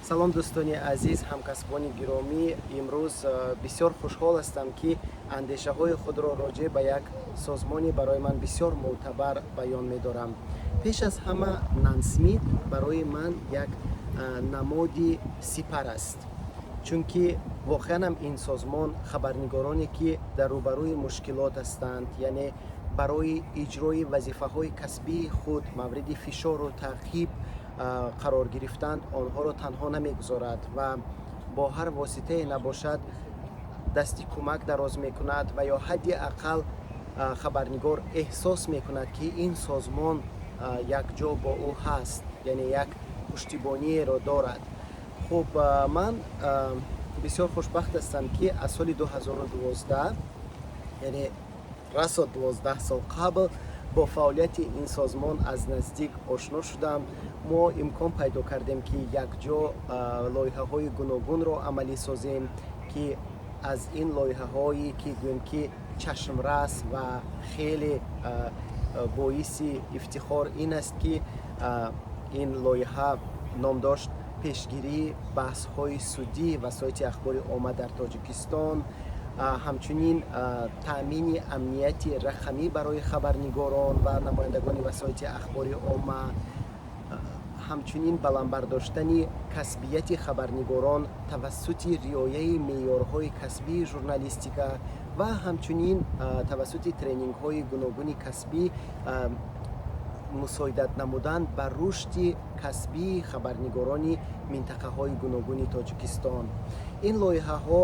салом дӯстони азиз, ҳамкасбони гиромӣ. Имрӯз бисёр хушҳол ҳастам, ки андешаҳои худро роҷеъ ба як созмони барои ман бисёр мӯътабар баён медорам. пеш аз ҳама, Нан Смит барои ман як намуди сипар аст, чунки воқеан ин созмон хабарнигороне ки дар рӯбарӯи мушкилот ҳастанд, яъне барои иҷрои вазифаҳои касбии худ мавриди фишору таъқиб қарор гирифтанд, онҳоро танҳо намегузорад ва бо ҳар воситае набошад дасти кӯмак дароз мекунад ва ё ҳадди ақал хабарнигор эҳсос мекунад, ки ин созмон якҷо бо ӯ ҳаст, яъне як пуштибониеро дорад. хуб, ман бисёр хушбахт ҳастам, ки аз соли 2012, яъне расо 12 сол қабл, бо фаъолияти ин созмон аз наздик ошно шудам. мо имкон пайдо кардем, ки якҷо лоиҳаҳои гуногунро амалӣ созем, ки аз ин лоиҳаҳое ки гӯем ки чашмрас ва хеле боиси ифтихор ин аст, ки ин лоиҳа ном дошт пешгирии баҳсҳои судӣ васоити ахбори омма дар Тоҷикистон, ҳамчунин таъмини амнияти рақамӣ барои хабарнигорон ва намояндагони васоити ахбори омма, ҳамчунин баландбардоштани касбияти хабарнигорон тавассути риояи меъёрҳои касбии журналистика ва ҳамчунин тавассути тренингҳои гуногуни касбӣ мусоидат намудан ба рушди касбии хабарнигорони минтақаҳои гуногуни Тоҷикистон. Ин лоиҳаҳо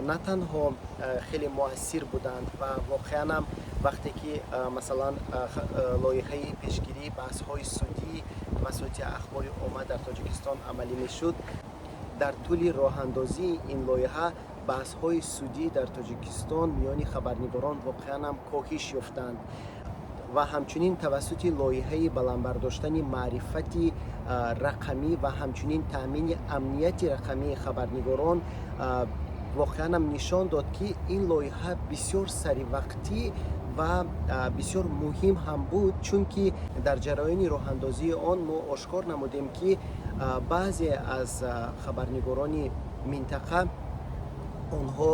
на танҳо хеле муассир буданд ва воқеан вақте ки масалан лоиҳаи пешгирии баҳсҳои судӣ васоити ахбори омма дар Тоҷикистон амалӣ мешуд, дар тӯли роҳандозии ин лоиҳа баҳсҳои судӣ дар Тоҷикистон миёни хабарнигорон воқеан коҳиш ёфтанд ва ҳамчунин тавассути лоиҳаи баландбардоштани маърифати рақамӣ ва ҳамчунин таъмини амнияти рақамии хабарнигорон воқеан нишон дод, ки ин лоиҳа бисёр саривақтӣ ва бисёр муҳим ҳам буд, чунки дар ҷараёни роҳандозии он мо ошкор намудем, ки баъзе аз хабарнигорони минтақа онҳо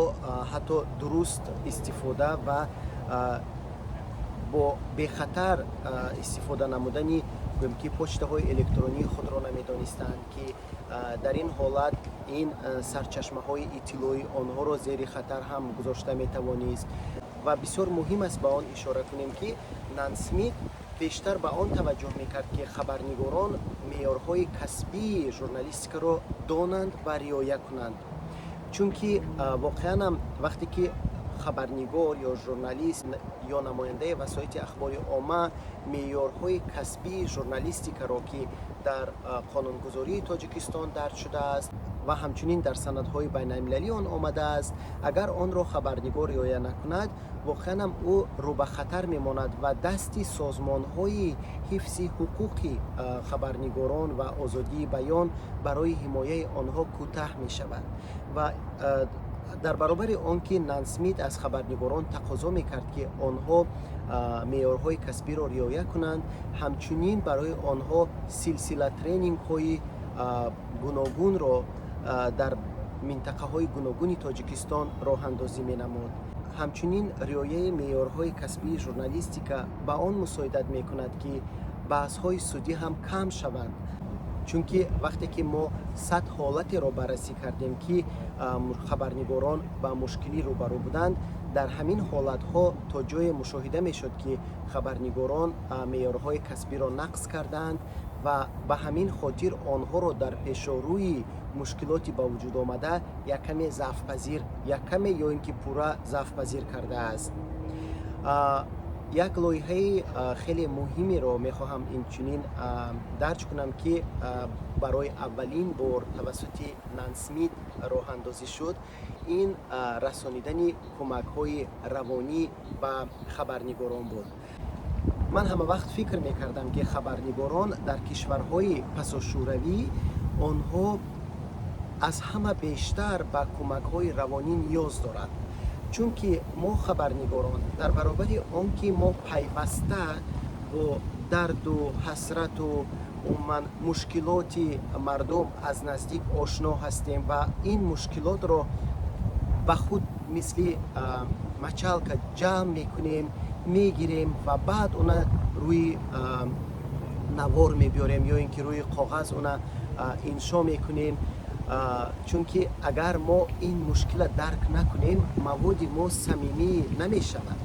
ҳатто дуруст истифода ва бо бехатар истифода намудани гӯем ки почтаҳои электронии худро намедонистанд, ки дар ин ҳолат ин сарчашмаҳои иттилои онҳоро зери хатар ҳам гузошта метавонист. ва бисёр муҳим аст ба он ишора кунем, ки Нан Смит бештар ба он таваҷҷӯҳ мекард, ки хабарнигорон меъёрҳои касбии журналистикаро донанд ва риоя кунанд, чунки воқеан вақте ки хабарнигор ё журналист ё намояндаи васоити ахбори омма меъёрҳои касбии журналистикаро, ки дар қонунгузории Тоҷикистон дарҷ шудааст ва ҳамчунин дар санадҳои байналмилалӣ он омадааст, агар онро хабарнигор риоя накунад, воқеан ӯ рӯ ба хатар мемонад ва дасти созмонҳои ҳифзи ҳуқуқи хабарнигорон ва озодии баён барои ҳимояи онҳо кӯтаҳ мешавад. ва дар баробари он ки Нан Смит аз хабарнигорон тақозо мекард, ки онҳо меъёрҳои касбиро риоя кунанд, ҳамчунин барои онҳо силсила тренингҳои гуногунро дар минтақаҳои гуногуни Тоҷикистон роҳандозӣ менамуд. ҳамчунин риояи меъёрҳои касбии журналистика ба он мусоидат мекунад, ки баҳсҳои судӣ ҳам кам шаванд, чунки вақте ки мо 100 ҳолатеро баррасӣ кардем, ки хабарнигорон ба мушкилӣ рӯбарӯ буданд, дар ҳамин ҳолатҳо то ҷое мушоҳида мешуд, ки хабарнигорон меъёрҳои касбиро нақс карданд ва ба ҳамин хотир онҳоро дар пешорӯи мушкилоти ба вуҷуд омада яккаме зафпазир, яккаме ё ин ки пурра зафпазир кардааст. як лоиҳаи хеле муҳимеро мехоҳам инчунин дарҷ кунам, ки барои аввалин бор тавассути Нан Смит роҳандозӣ шуд. Ин расонидани кӯмакҳои равонӣ ба хабарнигорон буд. ман ҳама вақт фикр мекардам, ки хабарнигорон дар кишварҳои пасошӯравӣ онҳо аз ҳама бештар ба кӯмакҳои равонӣ ниёз доранд, чунки мо хабарнигорон дар баробари он ки мо пайваста бо дарду ҳасрату عموماً مشکلاتی مردم از نزدیک آشنا هستیم و این مشکلات رو به خود مثل مچالک جمع میکنیم، میگیریم و بعد اونا روی نوار میبیاریم یا اینکه روی کاغذ اونا انشا میکنیم. چون که اگر ما این مشکل درک نکنیم مواد ما صمیمی نمیشود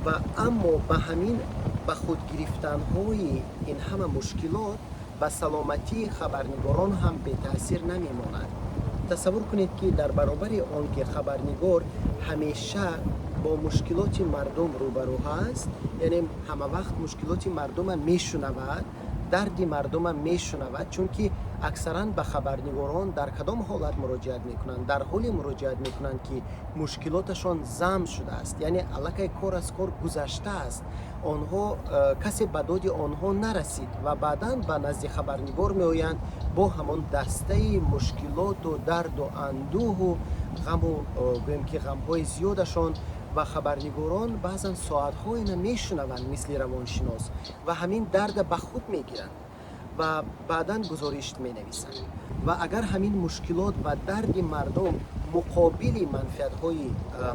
و اما به همین به خود گرفتن های این همه مشکلات به سلامتی خبرنگاران هم به تاثیر نمیماند. تصور کنید که در برابر آن که خبرنگار همیشه با مشکلات مردم روبرو هست، یعنی همه وقت مشکلات مردم میشنود، درد مردم میشنود، چون که اکثرا به خبرنگاران در کدام حالت مراجعت میکنند؟ در حالی مراجعت میکنند که مشکلاتشان ضم شده است، یعنی الکی کار از کار گذشته است، آنها کسی به داد آنها نرسید و بعدا به نزد خبرنگار میآیند با همان دسته مشکلات و درد و اندوه و غم و گویم که غمهای زیادشان و خبرنگاران بعضا ساعت‌های نمیشنوند مثل روانشناس و همین درد به خود میگیرند و بعدا گزارش می نویسند و اگر همین مشکلات و درد مردم مقابل منفعت‌های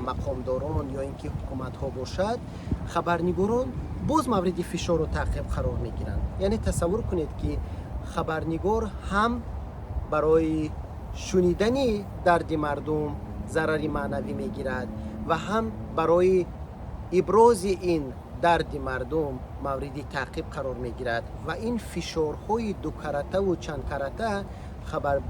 مقامداران یا اینکه حکومت‌ها باشد، خبرنگاران باز مورد فشار و تعقیب قرار میگیرند. یعنی تصور کنید که خبرنگار هم برای شنیدن درد مردم ضرری معنوی میگیرد و هم برای ابراز این درد مردم مورد تعقیب قرار میگیرد و این فشارهای دو کرته و چند کرته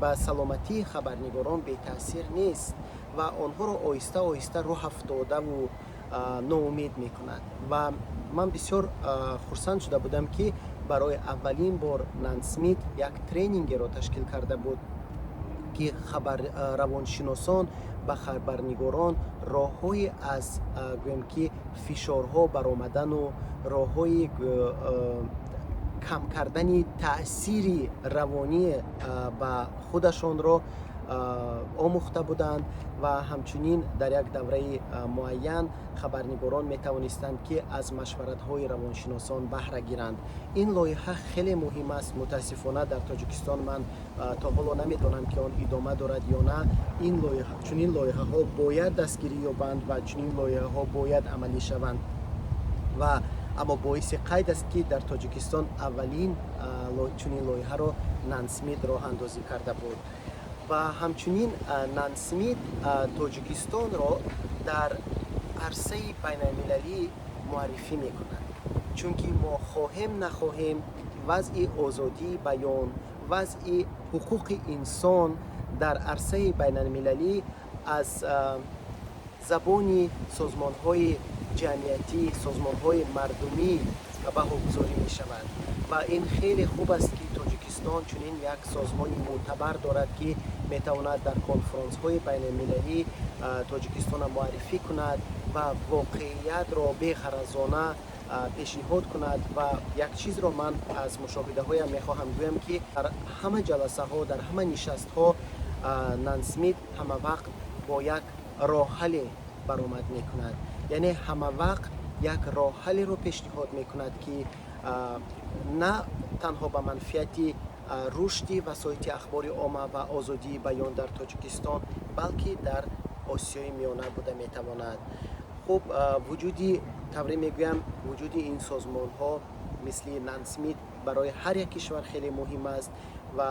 به سلامتی خبرنگاران به تاثیر نیست و آنها را آهسته آهسته راه افتاده و ناامید میکند. و من بسیار خرسند شده بودم که برای اولین بار نان اسمیت یک ترینینگ را تشکیل کرده بود که روانشناسان به خبرنگاران راه‌های از گویم که فشارها برآمدن و راه‌های کم کردن تأثیر روانی به خودشان را آموخته بودند و همچنین در یک دوره معین خبرنگاران می توانستند که از مشورت‌های روانشناسان بهره گیرند. این لایحه خیلی مهم است. متاسفانه در تاجیکستان من تا حالا نمیدانم که آن ادامه دارد یا نه. این لایحه چنین لایحه ها باید دستگیری یابند و چنین لایحه ها باید عملی شوند و اما باعث قید است که در تاجیکستان اولین چنین لایحه را نان اسمیت راه اندازی کرده بود و همچنین نان اسمیت تاجیکستان را در عرصه بین المللی معرفی میکنند، چون که ما خواهیم نخواهیم وضع آزادی بیان، وضع حقوق انسان در عرصه بین المللی از زبان سازمان های جمعیتی، سازمان های مردمی به‌گذاری می شود و این خیلی خوب است که تاجیکستان چنین یک سازمان معتبر دارد که می تواند در کنفرانس های بین المللی تاجیکستان معرفی کند و واقعیت را بی‌غرضانه پیشنهاد کند و یک چیز را من از مشاهده هایم می خواهم گویم که در همه جلسه ها، در همه نشست ها نان اسمیت همه وقت با یک راه حل برآمد می کند، یعنی همه وقت یک راه حل رو پیشنهاد می کند که نه تنها به منفعت رشد وسایل اخبار عامه و آزادی بیان در تاجیکستان بلکه در آسیای میانه بوده می تواند. خب وجودی طوری میگویم وجود این سازمان ها مثل نان اسمیت برای هر یک کشور خیلی مهم است و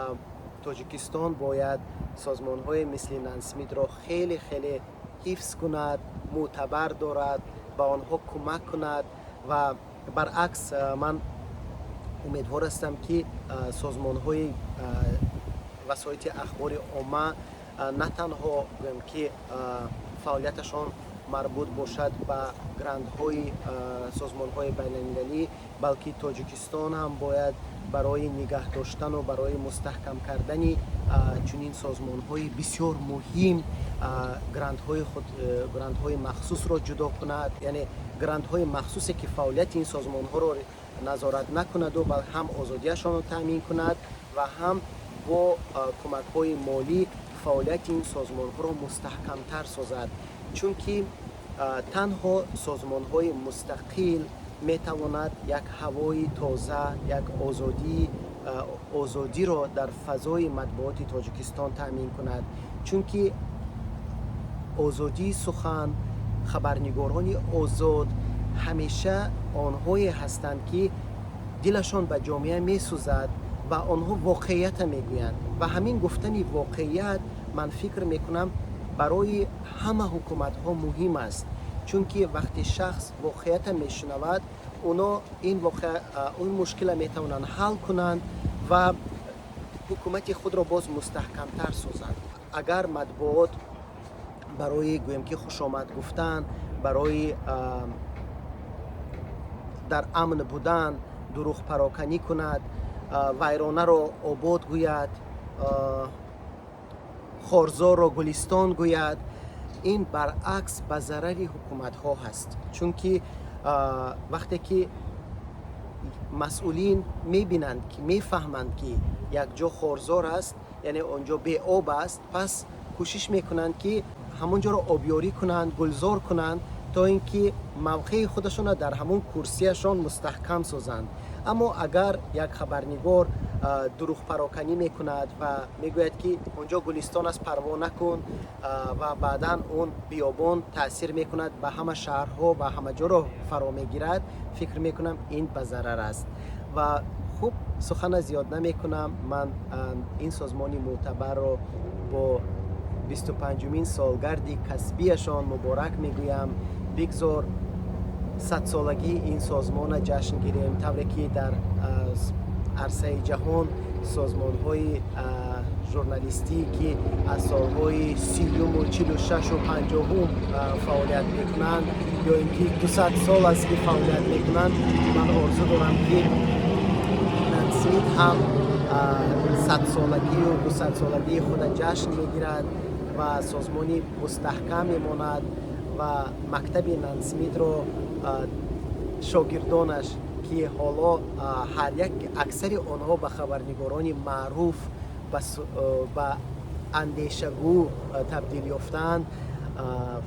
تاجیکستان باید سازمان های مثل نان اسمیت را خیلی خیلی حفظ کند، معتبر دارد، به آنها کمک کند و برعکس من امیدوار هستم که سازمان های وسایل اخبار عامه نه تنها که فعالیتشان مربوط باشد به گرندهای سازمان‌های بین‌المللی، بلکه تاجیکستان هم باید برای نگه داشتن و برای مستحکم کردن چنین سازمان‌های بسیار مهم گرندهای مخصوص را جدا کند، یعنی گرندهای مخصوصی که فعالیت این سازمان‌ها را نظارت نکند و بل هم آزادیشان را تامین کند و هم با کمک‌های مالی فعالیت این سازمان‌ها را مستحکم‌تر سازد، چون که تنها سازمان‌های مستقل می‌تواند یک هوای تازه، یک آزادی آزادی را در فضای مطبوعات تاجیکستان تامین کند، چون که آزادی سخن، خبرنگاران آزاد همیشه آنهایی هستند که دلشان به جامعه میسوزد و آنها واقعیت میگویند و همین گفتن واقعیت من فکر میکنم برای همه حکومت ها مهم است، چون که وقتی شخص واقعیت میشنود اونا این مشکل میتوانند حل کنند و حکومت خود را باز مستحکمتر سازند. اگر مطبوعات برای گویم که خوش آمد گفتن، برای در امن بودن دروغ پراکنی کند، ویرانه را آباد گوید، خارزار را گلستان گوید، این برعکس به ضرر حکومت ها هست، چون که وقتی که مسئولین میبینند که میفهمند که یک جا خارزار است، یعنی اونجا بی آب است، پس کوشش میکنند که همونجا را آبیاری کنند، گلزار کنند تا اینکه موقع خودشون در همون کرسیشان مستحکم سازند. اما اگر یک خبرنگار دروغ پراکنی میکند و میگوید که اونجا گلستان است پروا نکن و بعدا اون بیابان تاثیر میکند به همه شهرها و همه جا را فرا میگیرد، فکر میکنم این به ضرر است. و خوب سخن زیاد نمیکنم، من این سازمانی معتبر را با 25مین سالگرد کسبیشان مبارک میگویم. بگذار 100 سالگی این سازمان جشن گیریم، طوری که در عرصه جهان سازمان های ژورنالیستی که از سالهای 30 و 46 و 50 فعالیت میکنند یا اینکه 200 سال است که فعالیت میکنند، من آرزو دارم که نانسمیت هم 100 سالگی و 200 سالگی خود جشن میگیرد و سازمانی مستحکم میماند و مکتب نانسمیت رو شاگردانش که حالا هر یک اکثر آنها به خبرنگاران معروف به اندیشه‌گو تبدیل یافتند،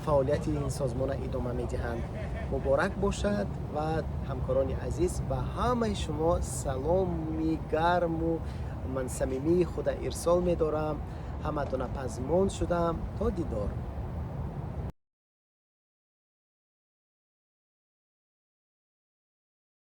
فعالیت این سازمان ادامه میدهند. مبارک باشد و همکاران عزیز و همه شما سلامی گرم و من صمیمی خود ارسال می‌دارم. همتون پزمان شدم. تا دیدار.